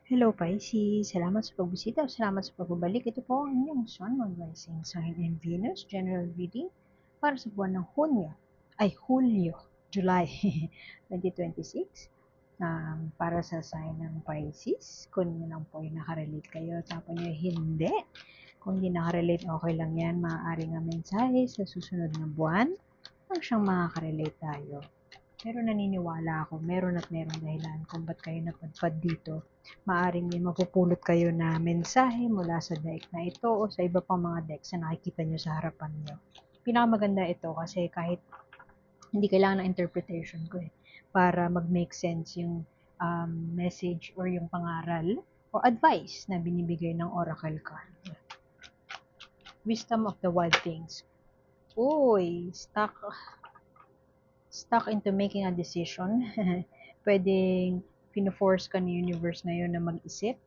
Hello Pisces, salamat sa pagbisita o salamat sa pagbabalik. Ito po ang inyong Sun, Moon, Rising, Sign, and Venus General Reading para sa buwan ng Hulyo, July 2026. Para sa sign ng Pisces, kung nyo lang po yung nakarelate kayo, tapos nyo hindi. Kung hindi nakarelate, okay lang yan. Maaaring ang mensahe sa susunod na buwan ang siyang makakarelate tayo. Pero naniniwala ako, meron at merong dahilan kung ba't kayo napadpad dito. Maaring may mapupulot kayo na mensahe mula sa deck na ito o sa iba pang mga decks na nakikita nyo sa harapan nyo. Pinakamaganda ito kasi kahit hindi kailangan ng interpretation ko para mag-make sense yung message or yung pangaral o advice na binibigay ng oracle card. Wisdom of the wild things. Uy, stuck into making a decision. Pwedeng pino-force ka ni universe ngayon na mag-isip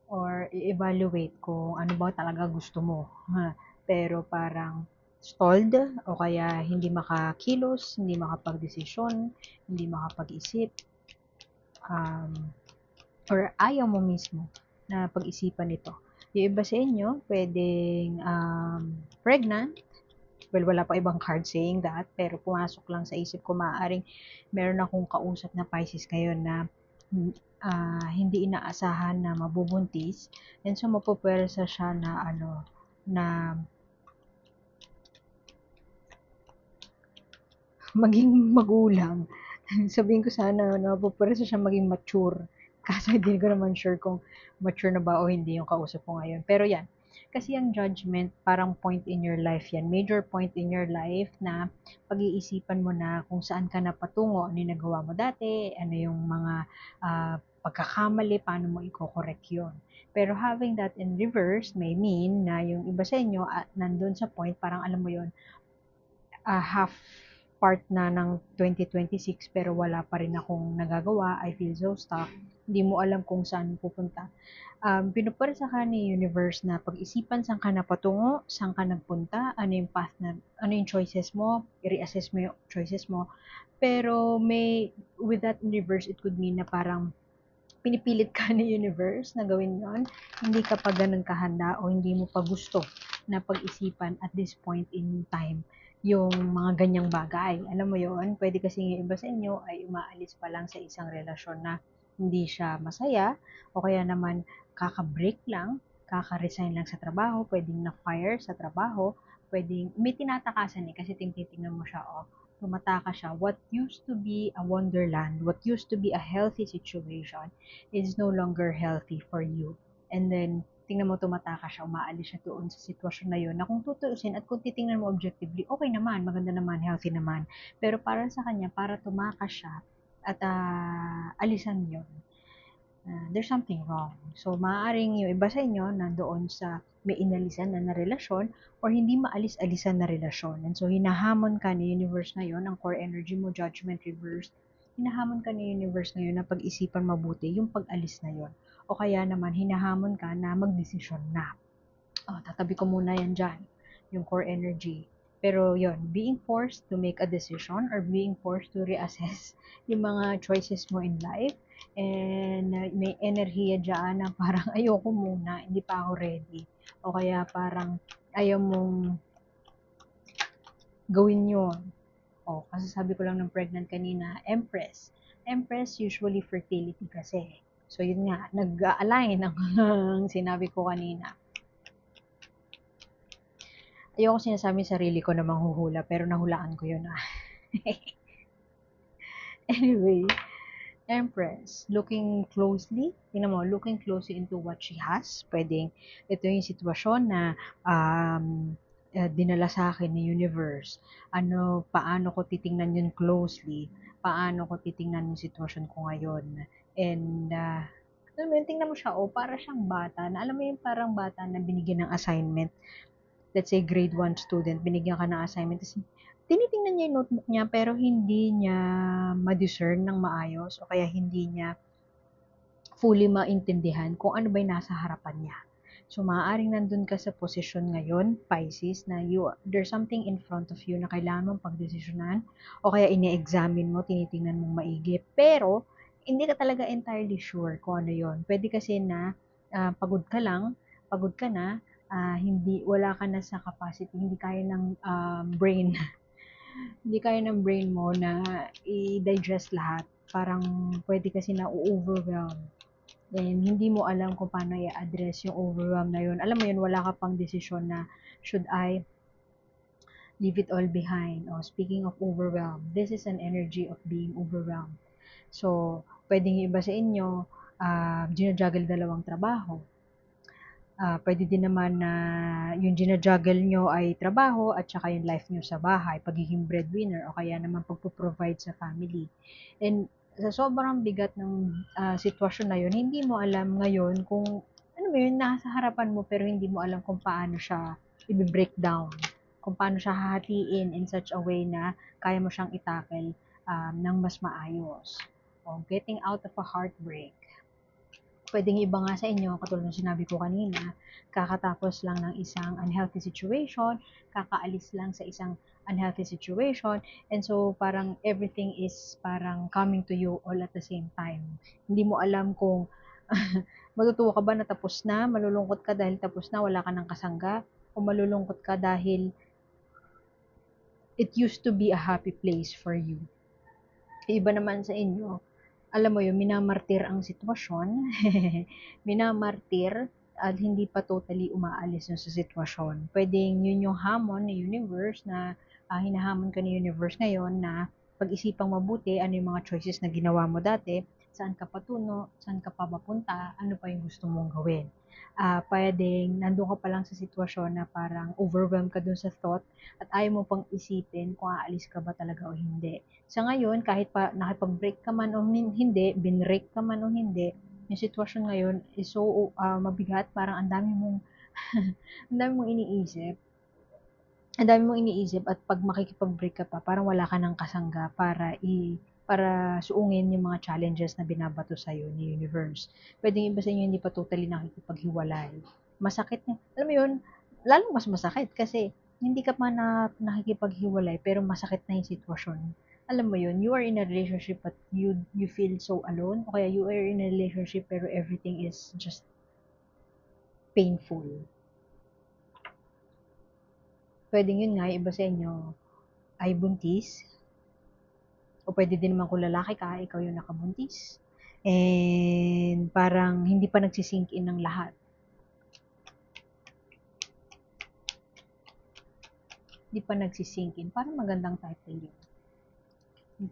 or i-evaluate kung ano ba talaga gusto mo. Pero parang stalled o kaya hindi makakilos, hindi makapag-desisyon, hindi makapag-isip, um, or ayaw mo mismo na pag-isipan ito. Yung iba sa inyo, pwedeng pregnant. Well, wala pa ibang card saying that, pero pumasok lang sa isip ko, maaaring meron akong kausap na Pisces ngayon na hindi inaasahan na mabubuntis, and so mapupwersa siya na na maging magulang. Sabihin ko sana na mapupwersa siya maging mature. Kaso hindi ko naman sure kung mature na ba o hindi yung kausap ko ngayon. Pero yan, kasi ang judgment, parang point in your life yan. Major point in your life na pag-iisipan mo na kung saan ka na patungo, ano yung nagawa mo dati, ano yung mga pagkakamali, paano mo i-correct yun. Pero having that in reverse may mean na yung iba sa inyo nandun sa point, parang alam mo yun, half part na ng 2026 pero wala pa rin akong nagagawa. I feel so stuck. Hindi mo alam kung saan pupunta. Pinuparsa ka ni universe na pag-isipan saan ka na patungo, saan ka nagpunta, ano yung path na, ano yung choices mo, i-reassess mo yung choices mo. Pero with that universe, it could mean na parang pinipilit ka ni universe na gawin yon, hindi ka pa ganun kahanda o hindi mo pa gusto na pag-isipan at this point in time yung mga ganyang bagay. Alam mo yon, pwede kasi yung iba sa inyo ay umaalis pa lang sa isang relasyon na hindi siya masaya o kaya naman kaka-break lang, kaka-resign lang sa trabaho, pwedeng na-fire sa trabaho, pwedeng may tinatakasan kasi titingnan mo siya, tumataka siya. What used to be a wonderland, what used to be a healthy situation is no longer healthy for you. And then, tingnan mo tumataka siya, umaalis siya doon sa sitwasyon na yun, na kung tutuusin at kung titingnan mo objectively, okay naman, maganda naman, healthy naman. Pero para sa kanya, para tumakas siya at alisan yun, there's something wrong. So, maaaring yung iba sa inyo nandoon sa may inalisan na relasyon or hindi maalis-alisan na relasyon. And so, hinahamon ka ni universe ngayon, ang core energy mo, judgment reverse, hinahamon ka ni universe ngayon na pag-isipan mabuti yung pag-alis na yon. O kaya naman, hinahamon ka na magdesisyon na. Tatabi ko muna yan dyan, yung core energy. Pero yon, being forced to make a decision or being forced to reassess yung mga choices mo in life, and may enerhiya dyan na parang ayoko muna, hindi pa ako ready. O kaya parang ayaw mong gawin yun. Kasi sabi ko lang ng pregnant kanina, Empress. Empress usually fertility kasi. So yun nga, nag-align ang sinabi ko kanina. Ayoko sinasabi sarili ko na manghuhula, pero nahulaan ko yun. Anyway, Empress, looking closely, tingnan mo, looking closely into what she has. Pwedeng, ito yung sitwasyon na dinala sa akin ni universe. Paano ko titingnan yun closely? Paano ko titingnan yung sitwasyon ko ngayon? And, alam mo yun, tingnan mo siya, para siyang bata, na alam mo yung parang bata na binigyan ng assignment. Let's say grade 1 student, binigyan ka ng assignment, kasi tinitingnan niya yung notebook niya pero hindi niya ma-discern ng maayos o kaya hindi niya fully maintindihan kung ano ba yung nasa harapan niya. So, maaaring nandun ka sa posisyon ngayon, Pisces, na there's something in front of you na kailangan mong pagdesisyonan o kaya ini-examine mo, tinitingnan mong maigi. Pero, hindi ka talaga entirely sure kung ano yon. Pwede kasi na pagod ka lang, pagod ka na, hindi, wala ka na sa capacity, hindi kaya ng brain, hindi kaya ng brain mo na i-digest lahat. Parang pwede kasi na overwhelm. And hindi mo alam kung paano i-address yung overwhelm na yun. Alam mo yun, wala ka pang desisyon na should I leave it all behind. Oh, speaking of overwhelmed, this is an energy of being overwhelmed. So, pwedeng yung iba sa inyo, ginajuggle dalawang trabaho. Pwede din naman na yung ginajuggle nyo ay trabaho at saka yung life nyo sa bahay, pagiging breadwinner o kaya naman pagpo-provide sa family. And sa sobrang bigat ng sitwasyon na yun, hindi mo alam ngayon kung ano mo yun, nasa harapan mo pero hindi mo alam kung paano siya i-breakdown, kung paano siya hahatiin in such a way na kaya mo siyang itackle ng mas maayos. O, getting out of a heartbreak. Pwedeng iba nga sa inyo, katulad ng sinabi ko kanina, kakatapos lang ng isang unhealthy situation, kakaalis lang sa isang unhealthy situation, and so parang everything is parang coming to you all at the same time. Hindi mo alam kung matutuwa ka ba na tapos na, malulungkot ka dahil tapos na, wala ka ng kasangga, o malulungkot ka dahil it used to be a happy place for you. Iba naman sa inyo, alam mo yun, minamartir ang sitwasyon, minamartir at hindi pa totally umaalis yun sa sitwasyon. Pwedeng yun yung hamon ni universe na hinahamon ka ni universe ngayon na pag-isipang mabuti ano yung mga choices na ginawa mo dati, saan ka patungo, saan ka pa mapunta, ano pa yung gusto mong gawin. Pwedeng nandun ka pa lang sa sitwasyon na parang overwhelmed ka dun sa thought at ayaw mo pang isipin kung aalis ka ba talaga o hindi. Sa ngayon, kahit pa nakipag-break ka man o hindi, binrake ka man o hindi, yung sitwasyon ngayon is so mabigat, parang ang dami mong ang dami mong iniisip. Ang dami mong iniisip at pag makikipag-break ka pa, parang wala ka ng kasangga para suungin yung mga challenges na binabato sa iyo ni universe. Pwedeng iba sa inyo hindi pa totally nakikipaghiwalay. Masakit niya. Alam mo yun, lalong mas masakit kasi hindi ka pa nakikipaghiwalay pero masakit na yung sitwasyon. Alam mo yun, you are in a relationship but you feel so alone o kaya you are in a relationship pero everything is just painful. Pwedeng yun nga, iba sa inyo ay buntis. O pwede din naman kung lalaki ka, ikaw yung nakabuntis. And parang hindi pa nagsisink in ng lahat. Hindi pa nagsisink in. Parang magandang title yun.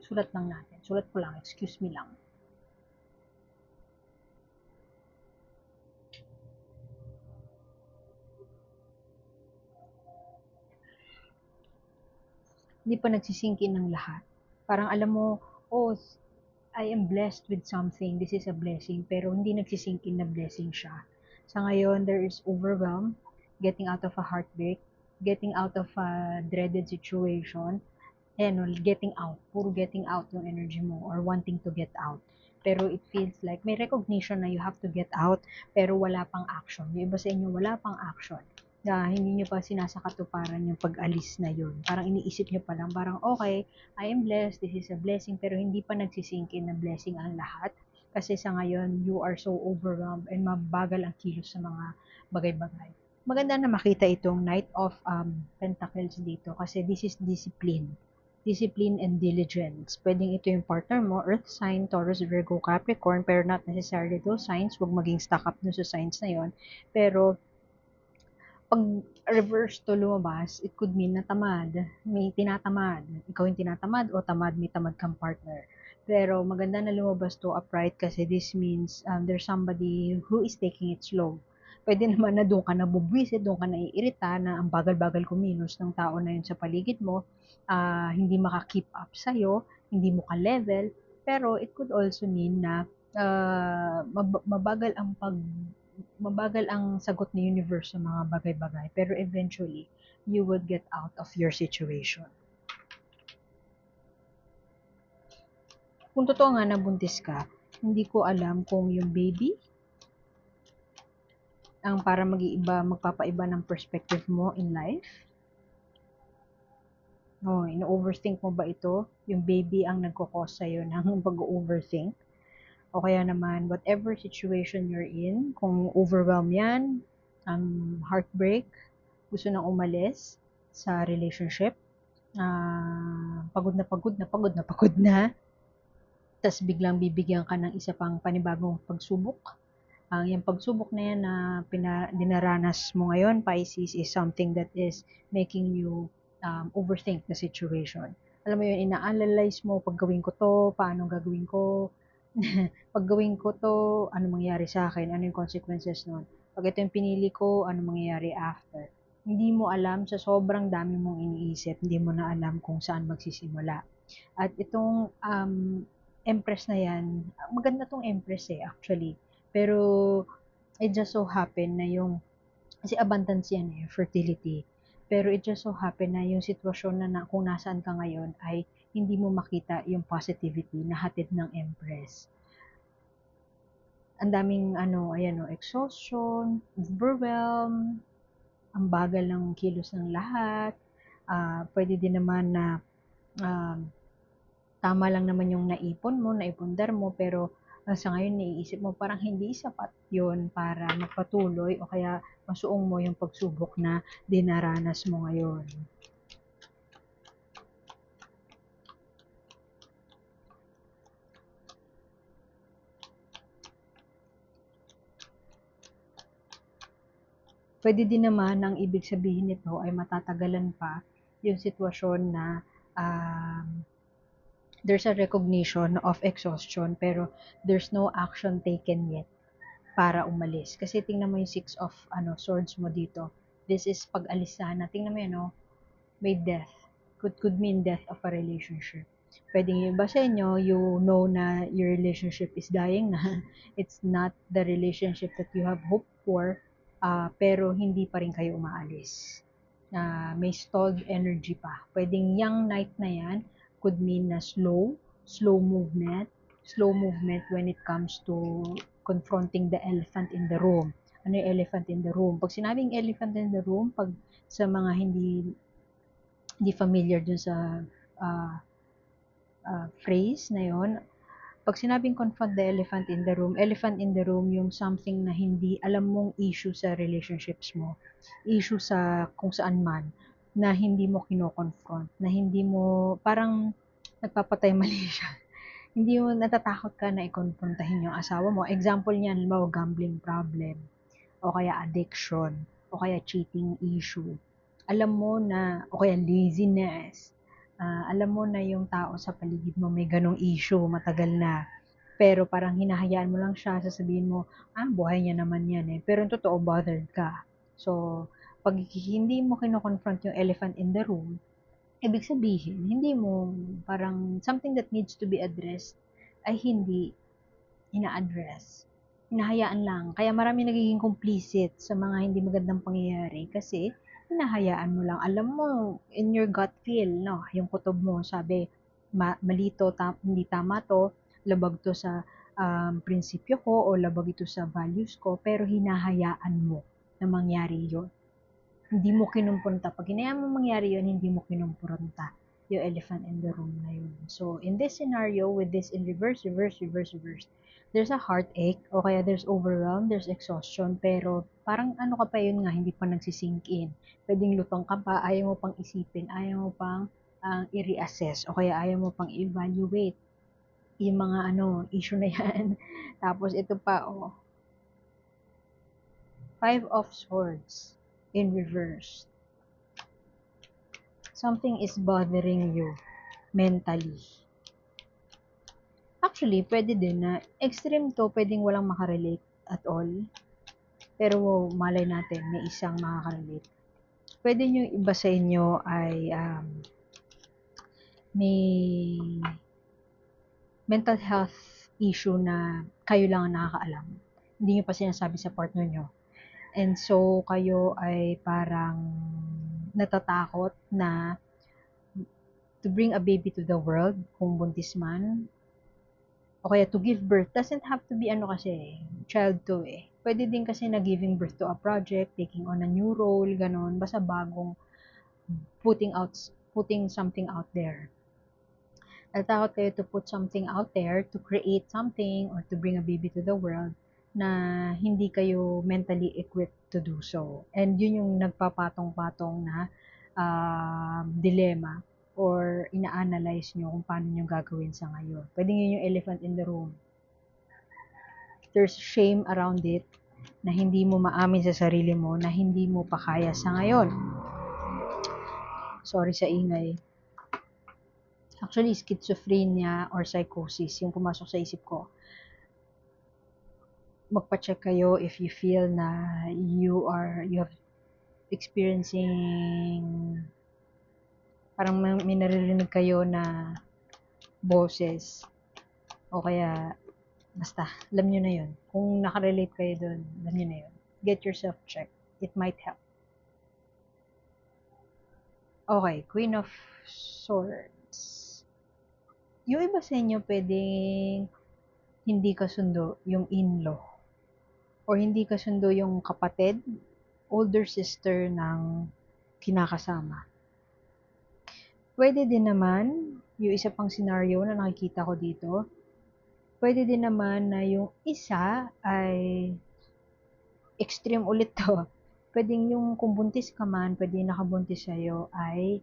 Sulat lang natin. Sulat ko lang. Excuse me lang. Hindi pa nagsisink in ng lahat. Parang alam mo, oh, I am blessed with something. This is a blessing. Pero hindi nagsisink in na blessing siya. Sa ngayon, there is overwhelm, getting out of a heartbreak, getting out of a dreaded situation, getting out. Puro getting out yung energy mo or wanting to get out. Pero it feels like may recognition na you have to get out pero wala pang action. Yung iba sa inyo wala pang action. Na hindi nyo pa sinasakatuparan yung pag-alis na yun. Parang iniisip nyo pa lang, parang okay, I am blessed, this is a blessing, pero hindi pa nagsisink in na blessing ang lahat. Kasi sa ngayon, you are so overwhelmed and mabagal ang kilos sa mga bagay-bagay. Maganda na makita itong Knight of Pentacles dito kasi this is discipline. Discipline and diligence. Pwedeng ito yung partner mo, Earth sign, Taurus, Virgo, Capricorn, pero not necessarily those signs. Huwag maging stuck up dun sa signs na yon. Pero, pag reverse to lumabas, it could mean na tamad. May tinatamad. Ikaw yung tinatamad o tamad, may tamad kang partner. Pero maganda na lumabas to upright kasi this means there's somebody who is taking it slow. Pwede naman na doon ka nabubwisit, doon ka naiirita na ang bagal-bagal kumilos ng tao na yun sa paligid mo, hindi maka-keep up sa'yo, hindi mo ka-level, pero it could also mean na mabagal ang mabagal ang sagot ni universe sa mga bagay-bagay, pero eventually, you would get out of your situation. Kung totoo nga nabuntis ka, hindi ko alam kung yung baby ang para magpapaiba ng perspective mo in life. Oh, ino-overthink mo ba ito? Yung baby ang nagko-cause sa'yo ng pag-overthink? o kaya naman whatever situation you're in, kung overwhelm yan, heartbreak, gusto nang umalis sa relationship, pagod na pagod na pagod na pagod na, tas biglang bibigyan ka ng isa pang panibagong pagsubok. Yung pagsubok na yan na dinaranas mo ngayon, Pisces, is something that is making you overthink the situation. Alam mo yun, ina-analyze mo, pag gawin ko to, paano gagawin ko, pag gawin ko to, ano mangyayari sa akin, ano yung consequences nun. Pag ito yung pinili ko, ano mangyayari after. Hindi mo alam, sa sobrang dami mong iniisip, hindi mo na alam kung saan magsisimula. At itong Empress na yan, maganda tong Empress actually. Pero it just so happen na yung, kasi abundance yan fertility. Pero it just so happen na yung sitwasyon na kung nasaan ka ngayon ay hindi mo makita yung positivity na hatid ng Empress. Ang daming exhaustion, overwhelm, ang bagal ng kilos ng lahat. Pwede din naman na tama lang naman yung naipundar mo, pero sa ngayon naiisip mo parang hindi sapat yon para magpatuloy o kaya masuong mo yung pagsubok na dinaranas mo ngayon. Pwede din naman ang ibig sabihin nito ay matatagalan pa yung sitwasyon na there's a recognition of exhaustion pero there's no action taken yet para umalis. Kasi tingnan mo yung Six of Swords mo dito. This is pag-alis sana. Tingnan mo yun, may death. Could mean death of a relationship. Pwedeng yung iba sa inyo, you know na your relationship is dying na. It's not the relationship that you have hoped for, pero hindi pa rin kayo umaalis. May stalled energy pa. Pwedeng young night na yan could mean na slow movement when it comes to confronting the elephant in the room. Ano yung elephant in the room? Pag sinabing elephant in the room, pag sa mga hindi familiar dun sa phrase na yon, pag sinabing confront the elephant in the room yung something na hindi alam mong issue sa relationships mo, issue sa kung saan man, na hindi mo kino-confront, na hindi mo, parang nagpapatay mali siya. Hindi mo, natatakot ka na i-confrontahin yung asawa mo. Example niyan, halimbawa, gambling problem, o kaya addiction, o kaya cheating issue. Alam mo na, o kaya laziness, alam mo na yung tao sa paligid mo may ganong issue, matagal na. Pero parang hinahayaan mo lang siya, sasabihin mo, buhay niya naman yan eh. Pero yung totoo, bothered ka. So, pag hindi mo kino-confront yung elephant in the room, ibig sabihin, hindi mo, parang something that needs to be addressed ay hindi ina-address. Hinahayaan lang. Kaya marami nagiging complicit sa mga hindi magandang pangyayari kasi hinahayaan mo lang. Alam mo, in your gut feel, no, yung kutob mo, sabi, mali to, hindi tama to, labag to sa prinsipyo ko o labag ito sa values ko, pero hinahayaan mo na mangyari yun. Hindi mo kinumpronta. Pag hinayaan mo mangyari yun, hindi mo kinumpronta yung elephant in the room na yun. So, in this scenario, with this in reverse, there's a heartache, o kaya there's overwhelm, there's exhaustion, pero parang ano ka pa yun nga, hindi pa nagsisink in. Pwedeng lutong ka pa, ayaw mo pang isipin, ayaw mo pang i-reassess, o kaya ayaw mo pang evaluate yung mga issue na yan. Tapos ito pa, Five of Swords in reverse. Something is bothering you mentally. Actually, pwede din na extreme to, pwedeng walang makarelate at all. Pero malay natin, may isang makakarelate. Pwede nyo iba sa inyo ay may mental health issue na kayo lang ang nakakaalam. Hindi nyo pa sinasabi sa partner nyo. And so, kayo ay parang natatakot na to bring a baby to the world, kung buntis man, o kaya to give birth, doesn't have to be child to eh. Pwede din kasi na giving birth to a project, taking on a new role, ganon, basta bagong putting something out there. Natakot kayo to put something out there, to create something, or to bring a baby to the world na hindi kayo mentally equipped to do so. And yun yung nagpapatong-patong na dilemma or ina-analyze nyo kung paano nyo gagawin sa ngayon. Pwede yun yung elephant in the room. There's shame around it na hindi mo maamin sa sarili mo na hindi mo pa kaya sa ngayon. Sorry sa ingay. Actually, schizophrenia or psychosis yung pumasok sa isip ko. Magpa-check kayo if you feel na you have experiencing parang may naririnig kayo na boses o kaya basta, alam nyo na yun. Kung nakarelate kayo doon, alam nyo na yun. Get yourself checked. It might help. Okay, Queen of Swords. Yung iba sa inyo pwedeng hindi kasundo yung in-law or hindi kasundo yung kapatid, older sister ng kinakasama. Pwede din naman, yung isa pang scenario na nakikita ko dito, pwede din naman na yung isa ay extreme ulit to. Pwedeng yung kung buntis ka man, pwede nakabuntis sa'yo ay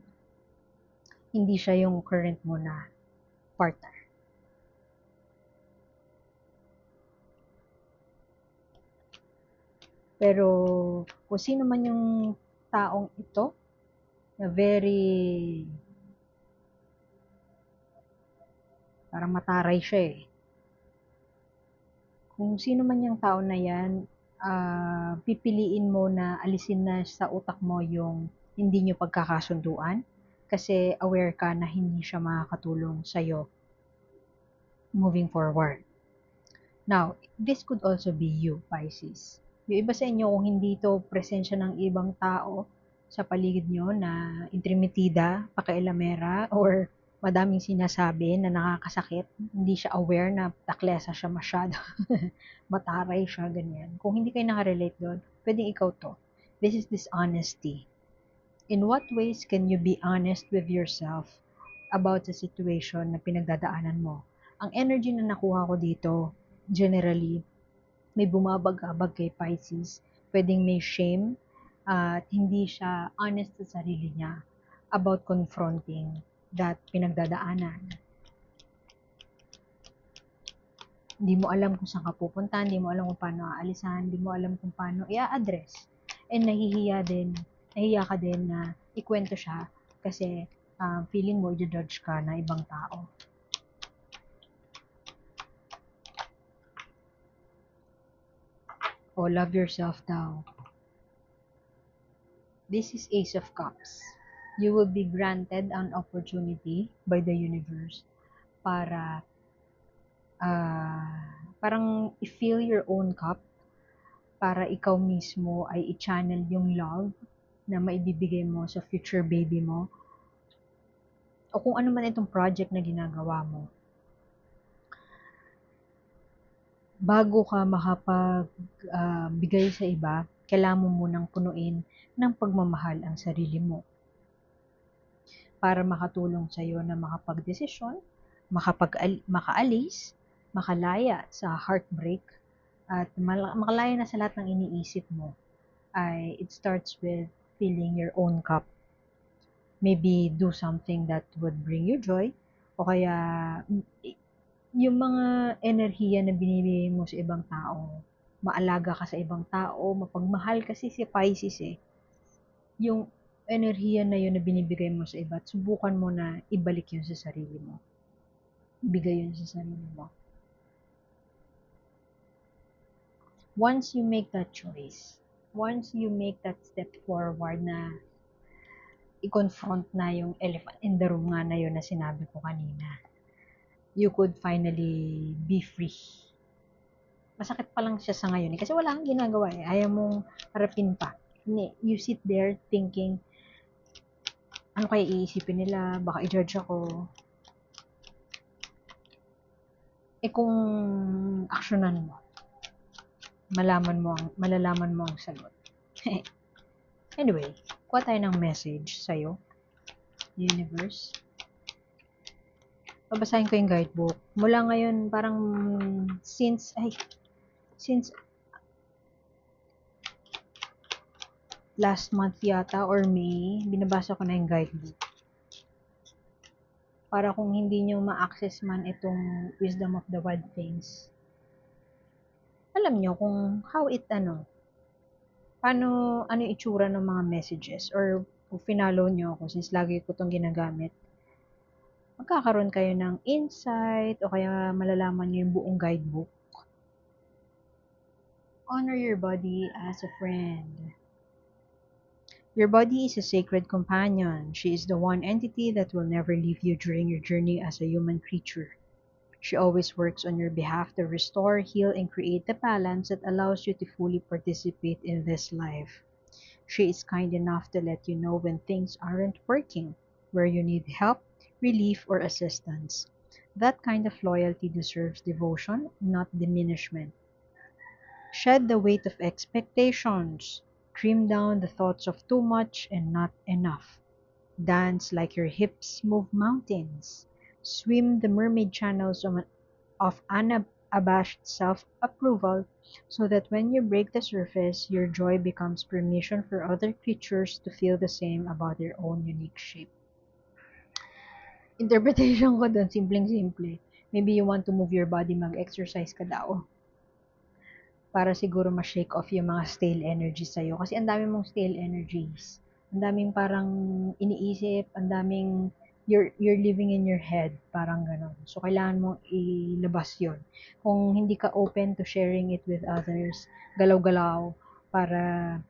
hindi siya yung current mo na partner. Pero kung sino man yung taong ito na very parang mataray siya eh. Kung sino man yung tao na yan, pipiliin mo na alisin na sa utak mo yung hindi nyo pagkakasunduan kasi aware ka na hindi siya makakatulong sa'yo moving forward. Now, this could also be you, Pisces. Yung iba sa inyo, kung hindi to presensya ng ibang tao sa paligid nyo na intrimitida, pakailamera, or madaming sinasabi na nakakasakit, hindi siya aware na taklesa siya masyado, mataray siya, ganyan. Kung hindi kayo nakarelate doon, pwedeng ikaw to. This is dishonesty. In what ways can you be honest with yourself about the situation na pinagdadaanan mo? Ang energy na nakuha ko dito, generally, may bumabag-abag kay Pisces. Pwedeng may shame at hindi siya honest sa sarili niya about confronting that pinagdadaanan. Hindi mo alam kung saan ka pupunta, hindi mo alam kung paano aalisan, hindi mo alam kung paano i-address. And nahihiya ka din na ikwento siya kasi feeling mo i-judge ka na ibang tao. O love yourself daw. This is Ace of Cups. You will be granted an opportunity by the universe para parang i-fill your own cup para ikaw mismo ay i-channel yung love na maibibigay mo sa future baby mo o kung ano man itong project na ginagawa mo. Bago ka makapag bigay sa iba, kailangan mo munang punuin ng pagmamahal ang sarili mo para makatulong sa iyo na makapagdesisyon, makaalis, makalaya sa heartbreak, at makalaya na sa lahat ng iniisip mo. It starts with filling your own cup. Maybe do something that would bring you joy, o kaya yung mga enerhiya na binibigay mo sa ibang tao, maalaga ka sa ibang tao, mapagmahal kasi si Pisces eh. Yung enerhiya na yun na binibigay mo sa iba, at subukan mo na ibalik yun sa sarili mo. Ibigay yun sa sarili mo. Once you make that choice, once you make that step forward na i-confront na yung elephant in the room nga na yun na sinabi ko kanina, you could finally be free. Masakit pa lang siya sa ngayon kasi wala kang ginagawa eh. Ayaw mong harapin pa. You sit there thinking, ano kaya iisipin nila? Baka i-judge ako. Kung aksyonan mo, malalaman mo ang sagot. Anyway, kuha tayo ng message sa'yo, universe. babasahin ko yung guidebook. Mula ngayon, parang since last month yata or May, binabasa ko na yung guidebook. Para kung hindi nyo ma-access man itong Wisdom of the Wild Things, alam nyo kung paano, ano yung itsura ng mga messages, or kung finalo nyo ako, since lagi ko itong ginagamit, magkakaroon kayo ng insight, o kaya malalaman nyo yung buong guidebook. Honor your body as a friend. Your body is a sacred companion. She is the one entity that will never leave you during your journey as a human creature. She always works on your behalf to restore, heal, and create the balance that allows you to fully participate in this life. She is kind enough to let you know when things aren't working, where you need help, relief, or assistance. That kind of loyalty deserves devotion, not diminishment. Shed the weight of expectations. Trim down the thoughts of too much and not enough. Dance like your hips move mountains. Swim the mermaid channels of unabashed self-approval, so that when you break the surface, your joy becomes permission for other creatures to feel the same about their own unique shape. Interpretation ko doon, simpleng-simple. Maybe you want to move your body, mag-exercise ka daw. Para siguro ma-shake off yung mga stale energies sa'yo. Kasi ang dami mong stale energies. Ang daming parang iniisip, ang daming you're living in your head, parang gano'n. So, kailangan mong ilabas yon. Kung hindi ka open to sharing it with others, galaw-galaw, para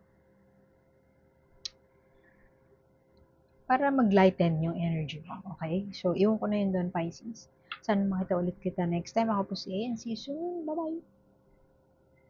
mag-lighten yung energy mo. Okay? So, iwan ko na yun doon, Pisces. Sana makita ulit kita next time. Ako po si A and see you soon. Bye-bye!